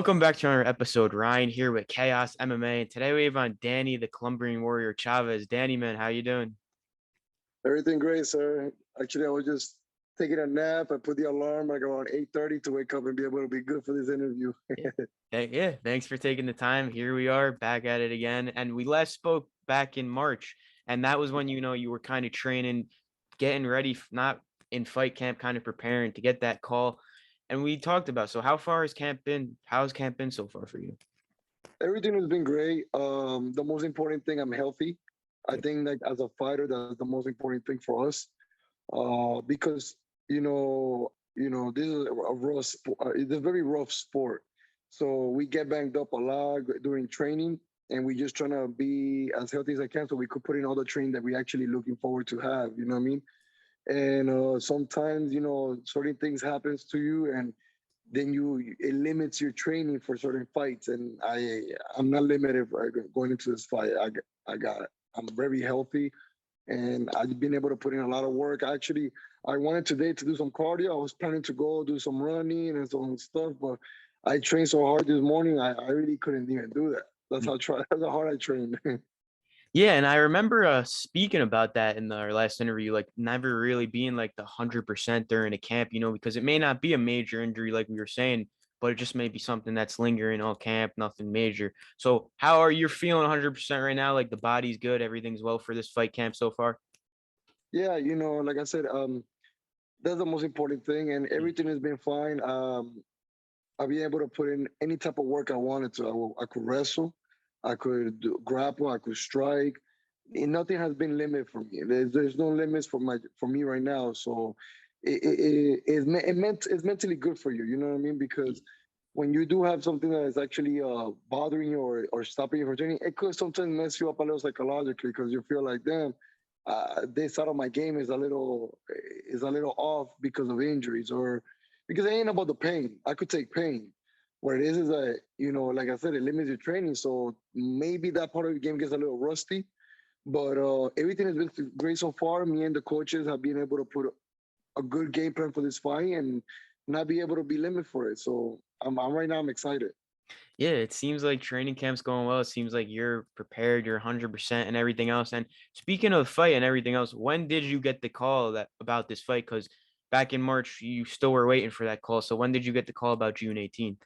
Welcome back to another episode. Ryan here with Chaos MMA, and today we have on Danny, the Colombian warrior Chavez. Danny, man, how you doing? Everything great, sir. Actually, I was just taking a nap. I put the alarm like around 8:30 to wake up and be able to be good for this interview. Yeah, yeah. Thanks for taking the time. Here we are, back at it again, and we last spoke back in March, and that was when you were kind of training, getting ready, not in fight camp, kind of preparing to get that call. And we talked about, so how far has camp been? How's camp been so far for you? Everything has been great. The most important thing, I'm healthy. I Good. think like as a fighter, that's the most important thing for us. Because this is a rough sport. It's a very rough sport. So we get banged up a lot during training, and we just trying to be as healthy as I can, so we could put in all the training that we actually looking forward to have. You know what I mean? And sometimes certain things happens to you, and then it limits your training for certain fights. And I'm not limited going into this fight. I'm very healthy, and I've been able to put in a lot of work. Actually, I wanted today to do some cardio. I was planning to go do some running and some stuff, but I trained so hard this morning. I really couldn't even do that. That's how hard I trained. Yeah, and I remember speaking about that in our last interview, like never really being like the 100% during a camp, because it may not be a major injury like we were saying, but it just may be something that's lingering all camp, nothing major. So how are you feeling 100% right now? Like the body's good, everything's well for this fight camp so far? Yeah, like I said, that's the most important thing, and Yeah. everything has been fine. I'll be able to put in any type of work I wanted to. I could wrestle, I could grapple, I could strike. And nothing has been limited for me. There's no limits for me right now. So it's mentally good for you. You know what I mean? Because when you do have something that is actually bothering you or stopping you from training, it could sometimes mess you up a little psychologically because you feel like, damn, this side of my game is a little off because of injuries or because it ain't about the pain. I could take pain. What it is that, like I said, it limits your training. So maybe that part of the game gets a little rusty. But everything has been great so far. Me and the coaches have been able to put a good game plan for this fight and not be able to be limited for it. So I'm right now. I'm excited. Yeah, it seems like training camp's going well. It seems like you're prepared, you're 100% and everything else. And speaking of fight and everything else, when did you get the call that about this fight? Because back in March, you still were waiting for that call. So when did you get the call about June 18th?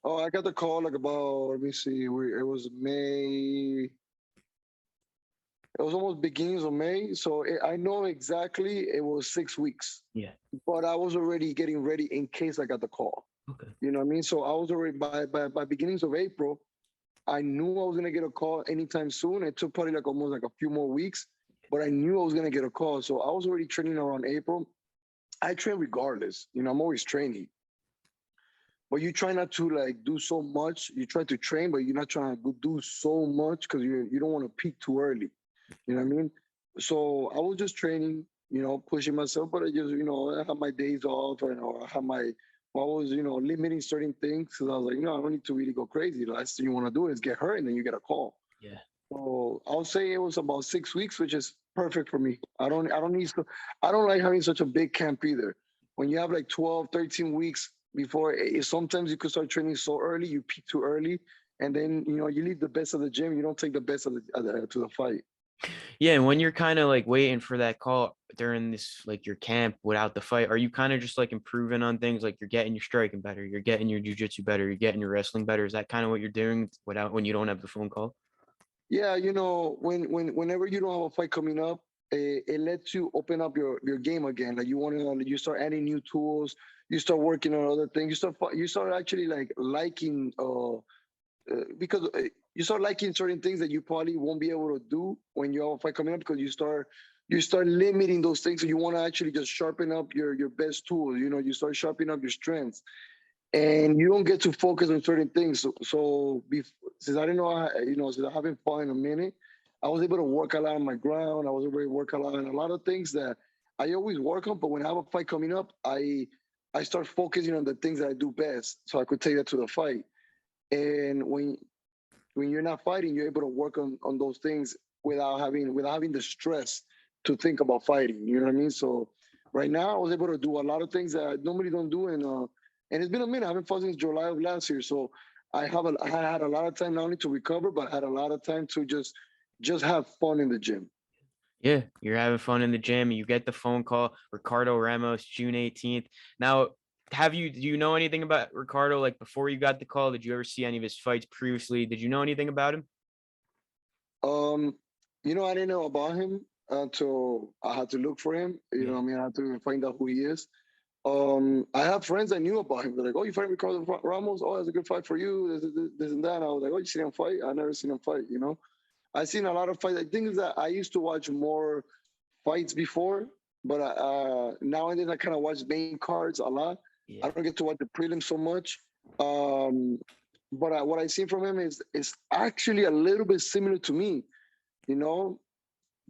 Oh, I got the call like about, let me see, it was May. It was almost beginnings of May. So I know exactly it was 6 weeks, Yeah. but I was already getting ready in case I got the call. Okay. You know what I mean? So I was already by beginnings of April. I knew I was gonna get a call anytime soon. It took probably like almost like a few more weeks, but I knew I was gonna get a call. So I was already training around April. I train regardless. I'm always training. But you try not to like do so much. You try to train, but you're not trying to do so much because you don't want to peak too early. You know what I mean? So I was just training, pushing myself, but I have my days off and or I was, limiting certain things because I was like, I don't need to really go crazy. The last thing you want to do is get hurt and then you get a call. Yeah. So I'll say it was about 6 weeks, which is perfect for me. I don't like having such a big camp either. When you have like 12, 13 weeks before, sometimes you could start training so early, you peak too early, and then you leave the best of the gym. You don't take the best to the fight. Yeah. And when you're kind of like waiting for that call during this, like your camp without the fight, are you kind of just like improving on things? Like you're getting your striking better, you're getting your jujitsu better, you're getting your wrestling better. Is that kind of what you're doing when you don't have the phone call? Yeah, whenever you don't have a fight coming up, it lets you open up your game again. Like you start adding new tools, you start working on other things, you start actually like liking because you start liking certain things that you probably won't be able to do when you have a fight coming up because you start limiting those things. So you want to actually just sharpen up your best tools. You start sharpening up your strengths and you don't get to focus on certain things. Since I didn't know, since I haven't fought in a minute, I was able to work a lot on my ground. I was able to work a lot on a lot of things that I always work on. But when I have a fight coming up, I start focusing on the things that I do best, so I could take that to the fight. And when you're not fighting, you're able to work on those things without having the stress to think about fighting. You know what I mean? So right now, I was able to do a lot of things that I normally don't do, and And it's been a minute. I haven't fought since July of last year, so I had a lot of time not only to recover, but I had a lot of time to just have fun in the gym. Yeah, you're having fun in the gym. You get the phone call, Ricardo Ramos, June 18th. Now, do you know anything about Ricardo? Like before you got the call, did you ever see any of his fights previously? Did you know anything about him? Um, I didn't know about him until I had to look for him. Yeah. I had to find out who he is. I have friends that knew about him. They're like, "Oh, you fight Ricardo Ramos? Oh, that's a good fight for you. This and that." And I was like, "Oh, you seen him fight? I never seen him fight." I seen a lot of fights. I think is that I used to watch more fights before, but now and then I kind of watch main cards a lot. Yeah. I don't get to watch the prelims so much. Um, but what I seen from him is actually a little bit similar to me. You know,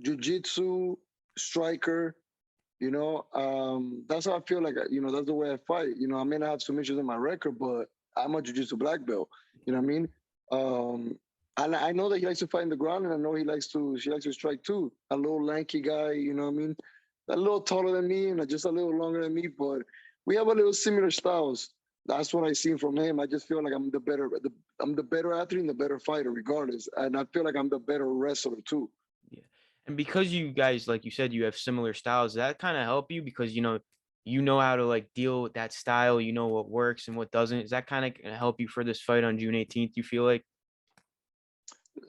jiu-jitsu, striker. That's how I feel like. That's the way I fight. I may not have submissions in my record, but I'm a jiu-jitsu black belt. You know what I mean? Um, and I know that he likes to fight in the ground, and I know she likes to strike too. A little lanky guy, you know what I mean? A little taller than me and just a little longer than me, but we have a little similar styles. That's what I seen from him. I just feel like I'm the better athlete and the better fighter, regardless. And I feel like I'm the better wrestler too. Yeah. And because you guys, like you said, you have similar styles, that kind of help you because you know how to like deal with that style, you know what works and what doesn't. Is that kind of help you for this fight on June 18th, you feel like?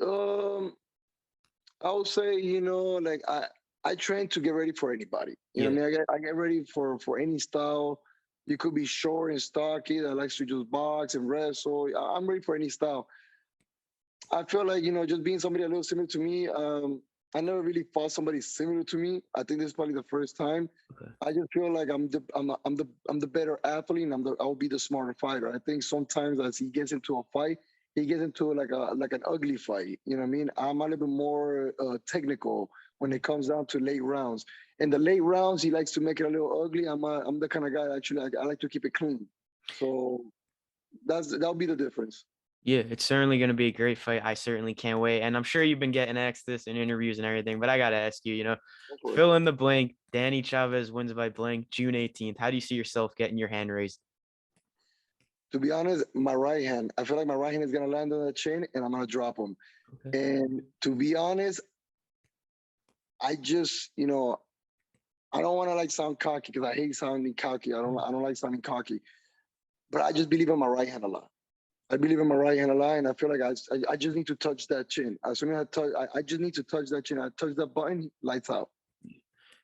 Um, I would say, like I train to get ready for anybody. You know Yeah. what I mean? I get ready for any style. You could be short and stocky that likes to just box and wrestle. I'm ready for any style. I feel like, just being somebody a little similar to me. I never really fought somebody similar to me. I think this is probably the first time. Okay. I just feel like I'm the better athlete and I'll be the smarter fighter. I think sometimes as he gets into a fight, he gets into like an ugly fight. You know what I mean? I'm a little bit more technical when it comes down to late rounds. In the late rounds, he likes to make it a little ugly. I'm the kind of guy actually I like to keep it clean. So that'll be the difference. Yeah, it's certainly going to be a great fight. I certainly can't wait. And I'm sure you've been getting asked this in interviews and everything, but I got to ask you, Of course. fill in the blank. Danny Chavez wins by blank June 18th. How do you see yourself getting your hand raised? To be honest, my right hand. I feel like my right hand is gonna land on the chin and I'm gonna drop him. Okay. And to be honest, I just, I don't want to like sound cocky because I hate sounding cocky. I don't like sounding cocky. But I just believe in my right hand a lot. I believe in my right hand a lot, and I feel like I just need to touch that chin. As soon as I just need to touch that chin. I touch that button, lights out.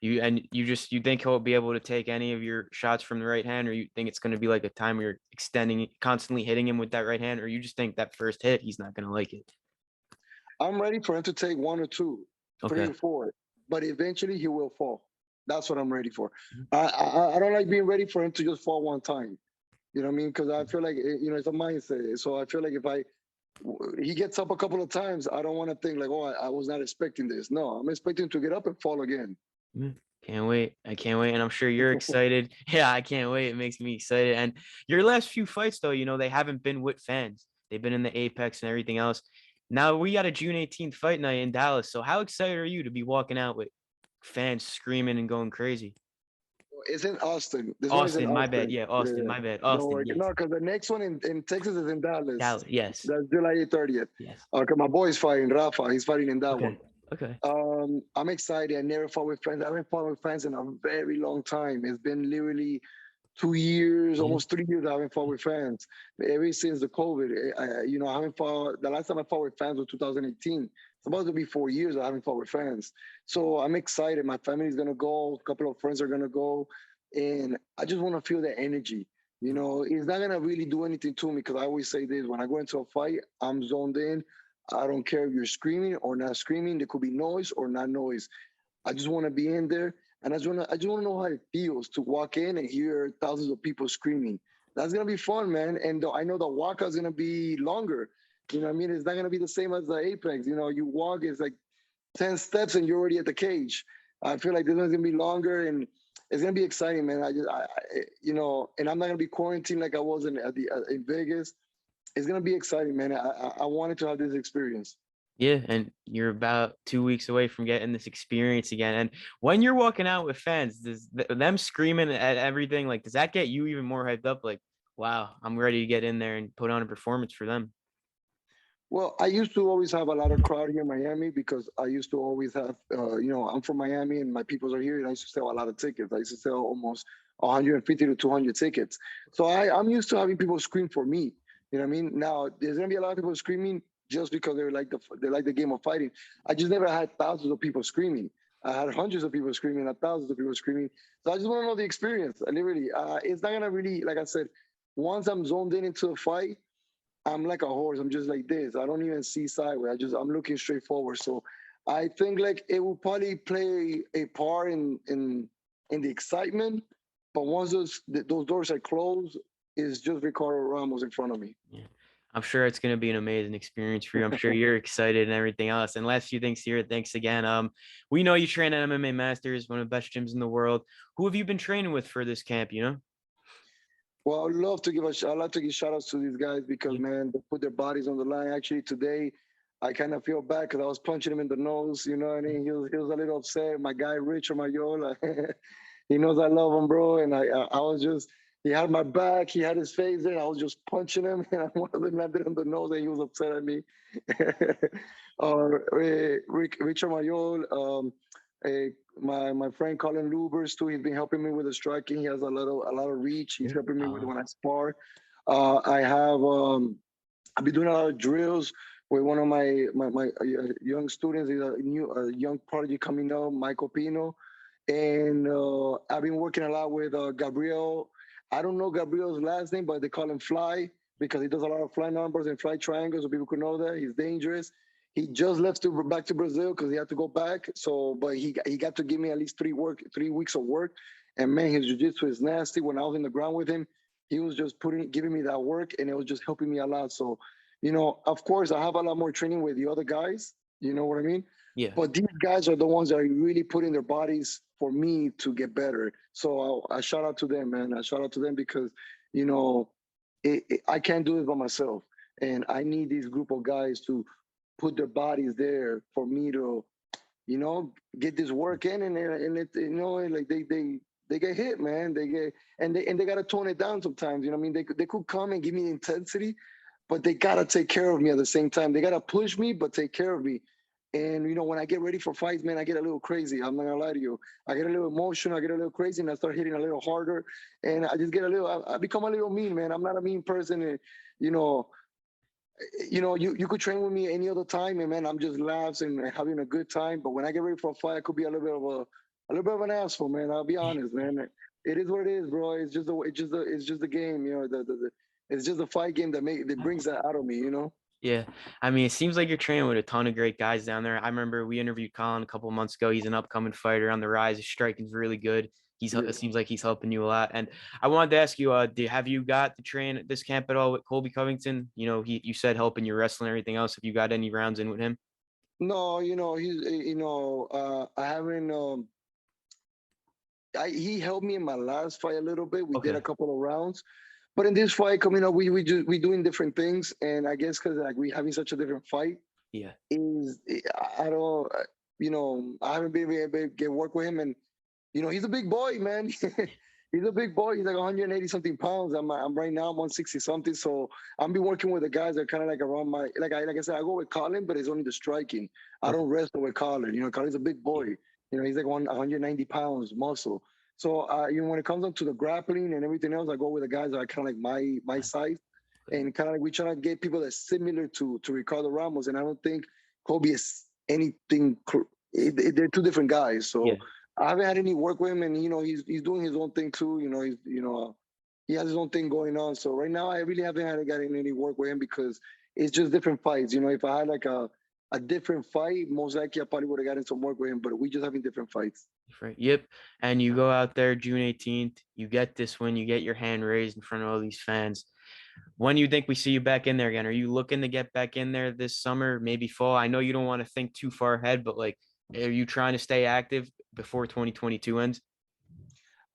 You think he'll be able to take any of your shots from the right hand, or you think it's going to be like a time where you're extending, constantly hitting him with that right hand, or you just think that first hit he's not going to like it? I'm ready for him to take one or two, three Okay. or four, but eventually he will fall. That's what I'm ready for. Mhm. I don't like being ready for him to just fall one time. You know what I mean? Because I feel like it's a mindset. So I feel like if he gets up a couple of times, I don't want to think like, oh, I was not expecting this. No, I'm expecting to get up and fall again. Mm, can't wait. I can't wait. And I'm sure you're excited. Yeah, I can't wait. It makes me excited. And your last few fights, though, they haven't been with fans. They've been in the Apex and everything else. Now we got a June 18th fight night in Dallas. So how excited are you to be walking out with fans screaming and going crazy? It's in Austin. This one is in Austin, my bad. Austin. Yeah, Yeah, Austin, my bad. don't Austin, worry. yes. No, because the next one in Texas is in Dallas. Dallas, yes. That's July 30th. Yes. Okay, my boy's fighting Rafa. He's fighting in that one. Okay. Okay. I'm excited. I never fought with fans. I haven't fought with fans in a very long time. It's been literally 2 years, Yeah. almost 3 years. I haven't fought with fans ever since the COVID. I haven't fought. The last time I fought with fans was 2018. It's about to be 4 years. I haven't fought with fans, so I'm excited. My family's gonna go. A couple of friends are gonna go, and I just want to feel the energy. It's not gonna really do anything to me because I always say this: when I go into a fight, I'm zoned in. I don't care if you're screaming or not screaming. There could be noise or not noise. I just want to be in there, and I just want to know how it feels to walk in and hear thousands of people screaming. That's gonna be fun, man. And I know the walkout's gonna be longer. You know what I mean? It's not gonna be the same as the Apex. You walk, it's like 10 steps and you're already at the cage. I feel like this one's gonna be longer and it's gonna be exciting, man. And I'm not gonna be quarantined like I was in Vegas. It's gonna be exciting, man. I wanted to have this experience. Yeah, and you're about 2 weeks away from getting this experience again. And when you're walking out with fans, does them screaming at everything, like, does that get you even more hyped up? Like, Wow, I'm ready to get in there and put on a performance for them. Well, I used to always have a lot of crowd here in Miami because I used to always have, I'm from Miami and my peoples are here, and I used to sell a lot of tickets. I used to sell almost 150 to 200 tickets. So I'm used to having people scream for me. You know what I mean? Now there's gonna be a lot of people screaming just because they like the game of fighting. I just never had thousands of people screaming. I had hundreds of people screaming, and thousands of people screaming. So I just want to know the experience. I literally, it's not gonna really, like I said, once I'm zoned in into a fight. I'm like a horse. I'm just like this. I don't even see sideways. I'm looking straight forward. So I think like it will probably play a part in the excitement. But once those doors are closed, it's just Ricardo Ramos in front of me. Yeah. I'm sure it's going to be an amazing experience for you. I'm sure you're excited and everything else. And last few things here, thanks again. We know you train at MMA Masters, one of the best gyms in the world. Who have you been training with for this camp, you know? Well, I'd love to give shout outs to these guys because Yeah. man, they put their bodies on the line. Actually, today I kind of feel bad because I was punching him in the nose. You know what I mean? He was a little upset. My guy Rich or Mayola, he knows I love him, bro. And I was just he had my back. He had his face there. I was just punching him, and I one of them landed on the nose, and he was upset at me. Richard Mayol, eh, my friend Colin Lubers too. He's been helping me with the striking. He has a lot of reach. He's Yeah. helping me with when I spar. I have I've been doing a lot of drills with one of my young students. He's a young prodigy coming up, Michael Pino, and I've been working a lot with Gabriel. I don't know Gabriel's last name, but they call him Fly because he does a lot of fly numbers and fly triangles, so people could know that he's dangerous. He just left to back to Brazil because he had to go back. So, but he got to give me at least 3 weeks of work. And man, his jiu-jitsu is nasty. When I was in the ground with him, he was just giving me that work, and it was just helping me a lot. So, of course, I have a lot more training with the other guys. You know what I mean? Yeah. But these guys are the ones that are really putting their bodies for me to get better. So I shout out to them, man. I shout out to them because, you know, I can't do it by myself. And I need these group of guys to put their bodies there for me to, get this work in, and it, like they get hit, man. They get and they gotta tone it down sometimes. You know what I mean? They could come and give me intensity, but they gotta take care of me at the same time. They gotta push me, but take care of me. And when I get ready for fights, man, I get a little crazy. I'm not gonna lie to you. I get a little emotional. I get a little crazy, and I start hitting a little harder. And I just get a little. I become a little mean, man. I'm not a mean person. And, you know, you could train with me any other time, and man, I'm just laughing and having a good time. But when I get ready for a fight, I could be a little bit of an asshole, man. I'll be honest, man. It is what it is, bro. It's just the game, it's just the fight game that brings that out of me, Yeah. I mean, it seems like you're training with a ton of great guys down there. I remember we interviewed Colin a couple of months ago. He's an upcoming fighter on the rise. His striking's really good. It Yeah. seems like he's helping you a lot. And I wanted to ask you, have you got to train at this camp at all with Colby Covington? You said helping your wrestling and everything else. Have you got any rounds in with him? No, I haven't. He helped me in my last fight a little bit. We did Okay. a couple of rounds, but in this fight coming up, we doing different things, and I guess because like we having such a different fight Yeah. is I don't I haven't been able to get work with him, and he's a big boy, man. He's a big boy. He's like 180 something pounds. I'm right now I'm 160 something. So I'm be working with the guys that are kind of like around my like I said I go with Colin, but it's only the striking. I Okay. don't wrestle with Colin. Colin's a big Yeah. boy. He's like 190 pounds muscle. So when it comes down to the grappling and everything else, I go with the guys that are kind of like my size, and kind of like we try to get people that's similar to Ricardo Ramos. And I don't think Kobe is anything. They're two different guys. Yeah. So I haven't had any work with him, and he's doing his own thing too. He has his own thing going on. So right now, I really haven't had gotten any work with him because it's just different fights. If I had like a different fight, most likely I probably would have gotten some work with him. But we just having different fights. Right. Yep. And you go out there June 18th, you get this win, you get your hand raised in front of all these fans. When do you think we see you back in there again? Are you looking to get back in there this summer, maybe fall? I know you don't want to think too far ahead, but like, are you trying to stay active before 2022 ends?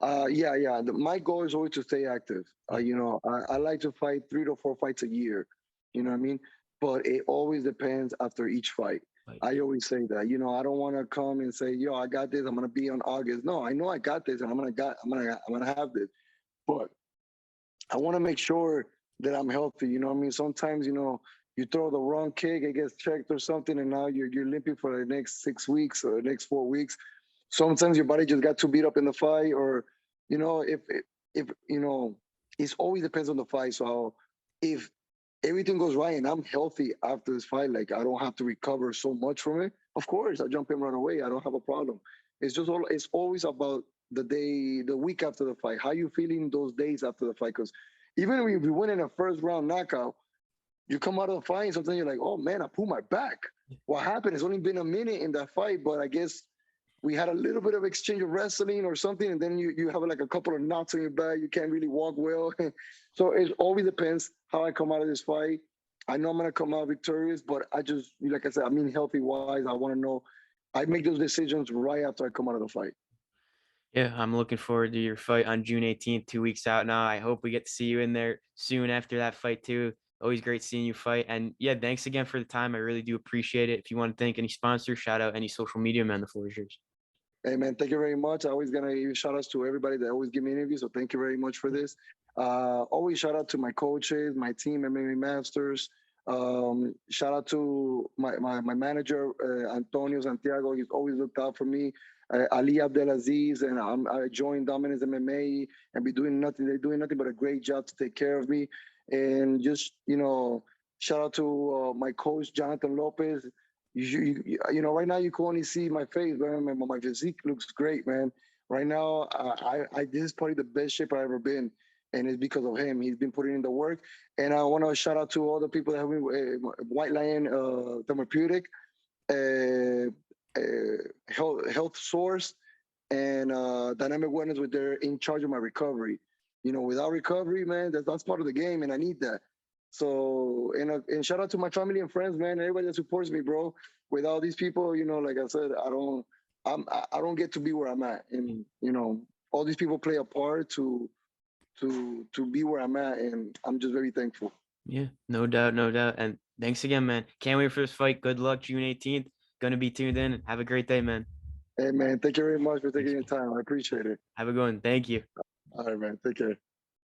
Yeah, yeah. My goal is always to stay active. Yeah. I like to fight 3 to 4 fights a year. You know what I mean? But it always depends after each fight. Like, I yeah. always say that. I don't want to come and say, "Yo, I got this. I'm gonna be on August." No, I know I got this, and I'm gonna have this. But I want to make sure that I'm healthy. You know what I mean? Sometimes, you throw the wrong kick, it gets checked or something, and now you're limping for the next 6 weeks or the next 4 weeks. Sometimes your body just got too beat up in the fight, or if it always depends on the fight. So if everything goes right and I'm healthy after this fight, like I don't have to recover so much from it, of course I jump in right away. I don't have a problem. It's always about the week after the fight. How you feeling those days after the fight? Because even if you win in a first round knockout, you come out of the fight and sometimes you're like, oh man, I pulled my back. What happened? It's only been a minute in that fight, but I guess we had a little bit of exchange of wrestling or something, and then you have like a couple of knots on your back. You can't really walk well. So it always depends how I come out of this fight. I know I'm gonna come out victorious, but I just, like I said, I mean healthy wise. I want to know. I make those decisions right after I come out of the fight. Yeah, I'm looking forward to your fight on June 18th, 2 weeks out now. I hope we get to see you in there soon after that fight too. Always great seeing you fight. And yeah, thanks again for the time. I really do appreciate it. If you want to thank any sponsors, shout out any social media, man, the floor is yours. Hey man, thank you very much. I always gonna give shout outs to everybody that always give me interviews. So thank you very much for this. Always shout out to my coaches, my team, MMA Masters. Shout out to my manager, Antonio Santiago. He's always looked out for me. Ali Abdelaziz, and I joined Dominance MMA and be doing nothing. They're doing nothing but a great job to take care of me. And just, shout out to my coach, Jonathan Lopez. Right now you can only see my face, man. My physique looks great, man. Right now, this is probably the best shape I've ever been, and it's because of him. He's been putting in the work, and I want to shout out to all the people that have been White Lion Therapeutic, uh, Health Source, and Dynamic Wellness, with they're in charge of my recovery. Without recovery, man, that's part of the game, and I need that. So, and shout out to my family and friends, man, everybody that supports me, bro. Without these people, like I said, I don't get to be where I'm at, and all these people play a part to be where I'm at, and I'm just very thankful. Yeah, no doubt, no doubt. And thanks again, man. Can't wait for this fight. Good luck, June 18th. Gonna be tuned in. Have a great day, man. Hey, man, thank you very much for Thanks, taking your man. time. I appreciate it. Have a good one. Thank you. All right, man, take care.